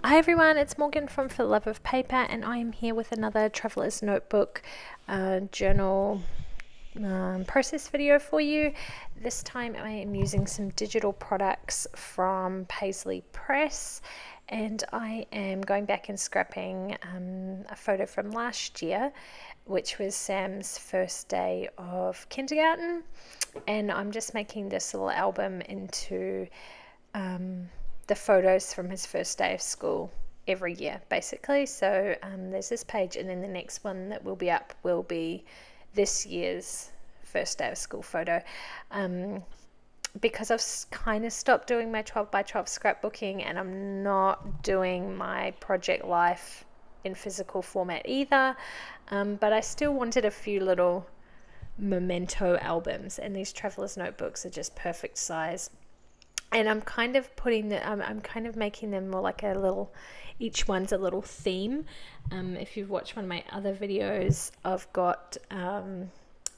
Hi everyone, it's Morgan from For the Love of Paper, and I am here with another Traveler's Notebook journal process video for you. This time I am using some digital products from Paisley Press, and I am going back and scrapping a photo from last year, which was Sam's first day of kindergarten, and I'm just making this little album into the photos from his first day of school every year, basically. So there's this page, and then the next one that will be up will be this year's first day of school photo. Because I've kind of stopped doing my 12 by 12 scrapbooking, and I'm not doing my project life in physical format either, but I still wanted a few little memento albums, and these Traveler's Notebooks are just perfect size. And I'm kind of I'm kind of making them more like a little, each one's a little theme. If you've watched one of my other videos, I've got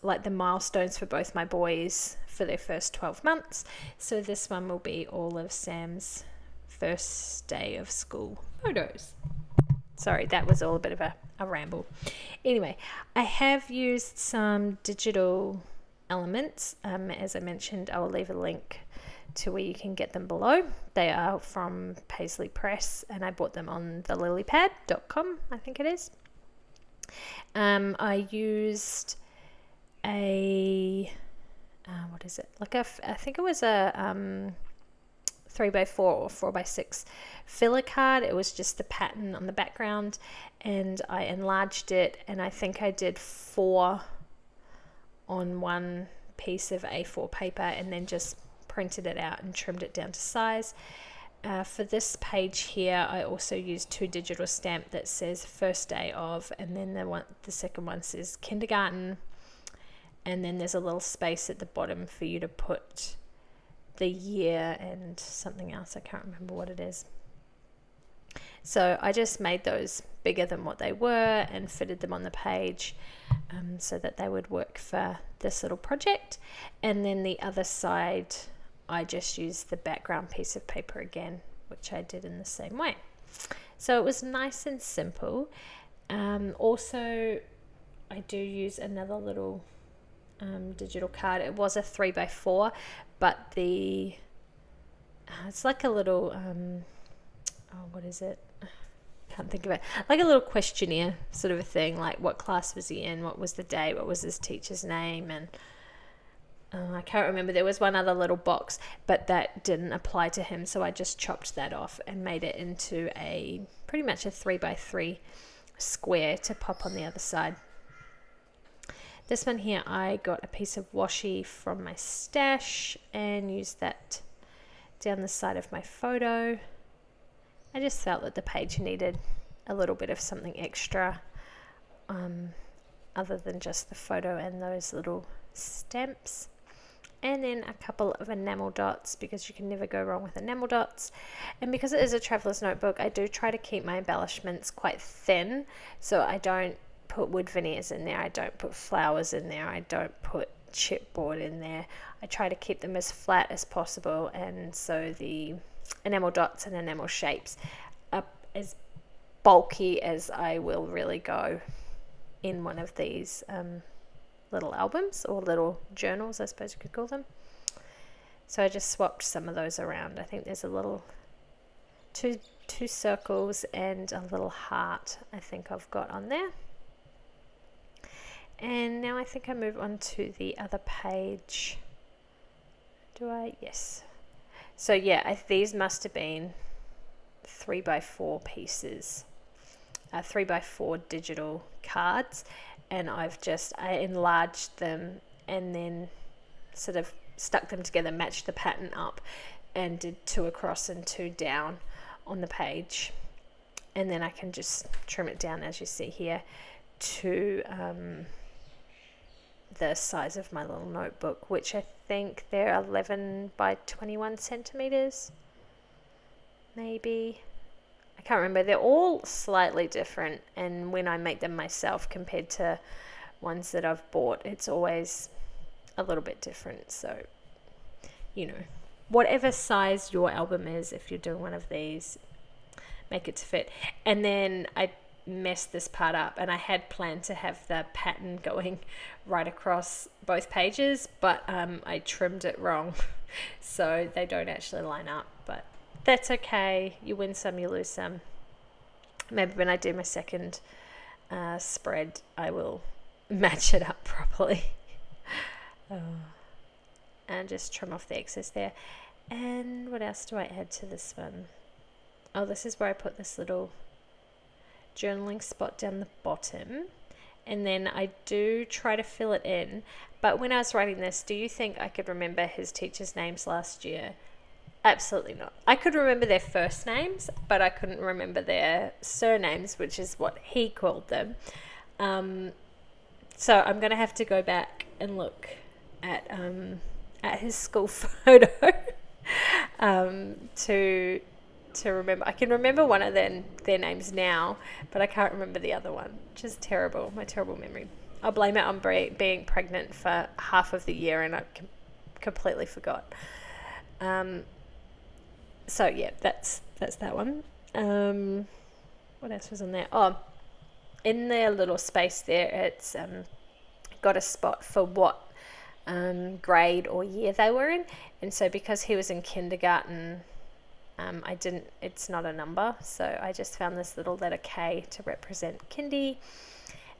like the milestones for both my boys for their first 12 months. So this one will be all of Sam's first day of school photos. Sorry, that was all a bit of a ramble. Anyway, I have used some digital elements. As I mentioned, I will leave a link to where you can get them below. They are from Paisley Press, and I bought them on the lilypad.com, I think it is. I used a what is it, like I think it was a 3x4 or 4x6 filler card. It was just the pattern on the background, and I enlarged it, and I think I did 4 on one piece of A4 paper, and then just printed it out and trimmed it down to size. For this page here, I also used 2 digital stamp that says first day of, and then the second one says kindergarten, and then there's a little space at the bottom for you to put the year and something else. I can't remember what it is. So I just made those bigger than what they were and fitted them on the page so that they would work for this little project. And then the other side, I just used the background piece of paper again, which I did in the same way. So it was nice and simple. Also, I do use another little digital card. It was a 3x4, but it's like a little what is it? Can't think of it. Like a little questionnaire sort of a thing, like what class was he in, what was the day, what was his teacher's name, and I can't remember. There was one other little box, but that didn't apply to him, so I just chopped that off and made it into pretty much a 3x3 square to pop on the other side. This one here, I got a piece of washi from my stash and used that down the side of my photo. I just felt that the page needed a little bit of something extra other than just the photo and those little stamps. And then a couple of enamel dots, because you can never go wrong with enamel dots. And because it is a traveler's notebook, I do try to keep my embellishments quite thin, so I don't put wood veneers in there, I don't put flowers in there, I don't put chipboard in there. I try to keep them as flat as possible, and so the enamel dots and enamel shapes are as bulky as I will really go in one of these little albums or little journals, I suppose you could call them. So I just swapped some of those around. I think there's a little two circles and a little heart I think I've got on there. And now I think I move on to the other page. Do I? Yes. So yeah, these must have been 3x4 pieces, 3x4 digital cards, and I enlarged them and then sort of stuck them together, matched the pattern up, and did 2 across and 2 down on the page. And then I can just trim it down, as you see here, to the size of my little notebook, which I think they're 11 by 21 centimeters, maybe. I can't remember. They're all slightly different, and when I make them myself compared to ones that I've bought, it's always a little bit different. So, whatever size your album is, if you're doing one of these, make it to fit. And then I messed this part up, and I had planned to have the pattern going right across both pages, but I trimmed it wrong, so they don't actually line up. But that's okay. You win some, you lose some. Maybe when I do my second spread, I will match it up properly. And just trim off the excess there. And what else do I add to this one? Oh, this is where I put this little journaling spot down the bottom, and then I do try to fill it in. But when I was writing this, do you think I could remember his teachers' names last year? Absolutely not. I could remember their first names, but I couldn't remember their surnames, which is what he called them. So I'm going to have to go back and look at his school photo to remember. I can remember one of their names now, but I can't remember the other one, which is terrible. My terrible memory. I'll blame it on being pregnant for half of the year, and I completely forgot. So yeah, that's that one. What else was on there? Oh, in their little space there, it's got a spot for what grade or year they were in, and so because he was in kindergarten, it's not a number, so I just found this little letter K to represent Kindy.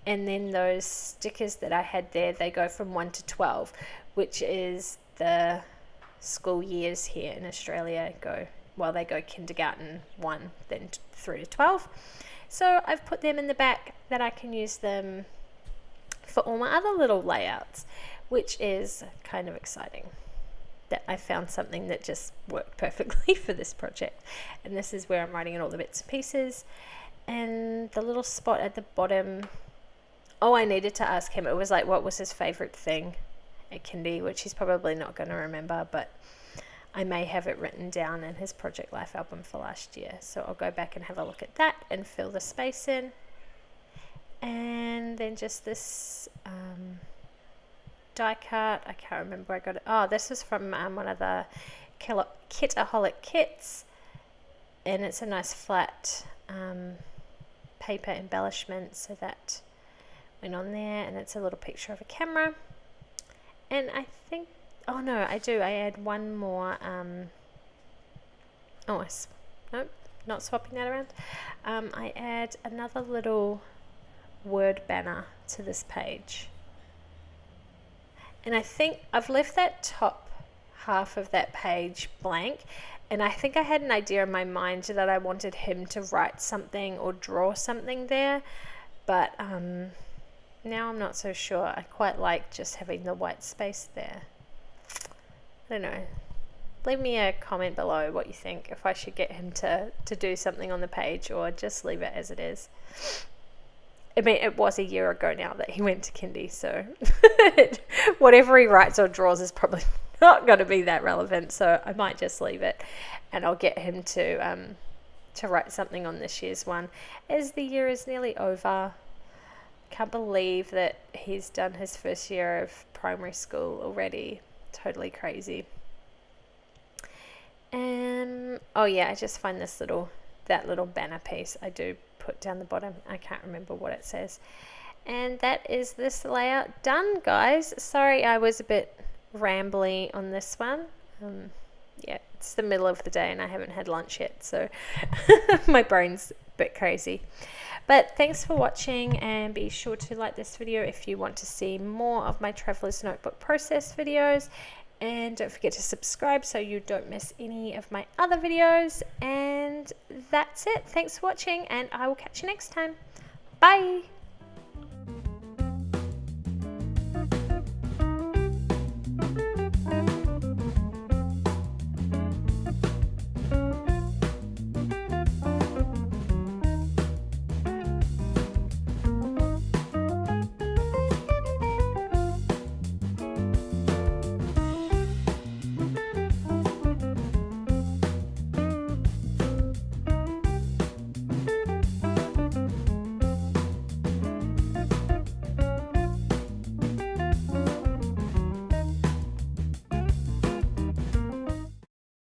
And then those stickers that I had there, they go from 1 to 12, which is the school years here in Australia they go kindergarten 1, then through to 12. So I've put them in the back that I can use them for all my other little layouts, which is kind of exciting. That I found something that just worked perfectly for this project. And this is where I'm writing in all the bits and pieces. And the little spot at the bottom, I needed to ask him. It was like, what was his favorite thing at Kindy, which he's probably not going to remember, but I may have it written down in his Project Life album for last year. So I'll go back and have a look at that and fill the space in. And then just this die cut. I can't remember where I got it. Oh, this was from one of the Kitaholic kits, and it's a nice flat paper embellishment, so that went on there, and it's a little picture of a camera. And I think, I add one more, nope, not swapping that around. I add another little word banner to this page. And I think I've left that top half of that page blank, and I think I had an idea in my mind that I wanted him to write something or draw something there, but now I'm not so sure. I quite like just having the white space there. I don't know. Leave me a comment below what you think, if I should get him to do something on the page or just leave it as it is. I mean, it was a year ago now that he went to Kindy, so whatever he writes or draws is probably not going to be that relevant, so I might just leave it, and I'll get him to write something on this year's one, as the year is nearly over. Can't believe that he's done his first year of primary school already. Totally crazy. I just find that little banner piece I do put down the bottom. I can't remember what it says. And that is this layout done, guys. Sorry I was a bit rambly on this one. It's the middle of the day and I haven't had lunch yet, so my brain's a bit crazy. But thanks for watching, and be sure to like this video if you want to see more of my Traveler's Notebook process videos. And don't forget to subscribe so you don't miss any of my other videos. And that's it. Thanks for watching, and I will catch you next time. Bye!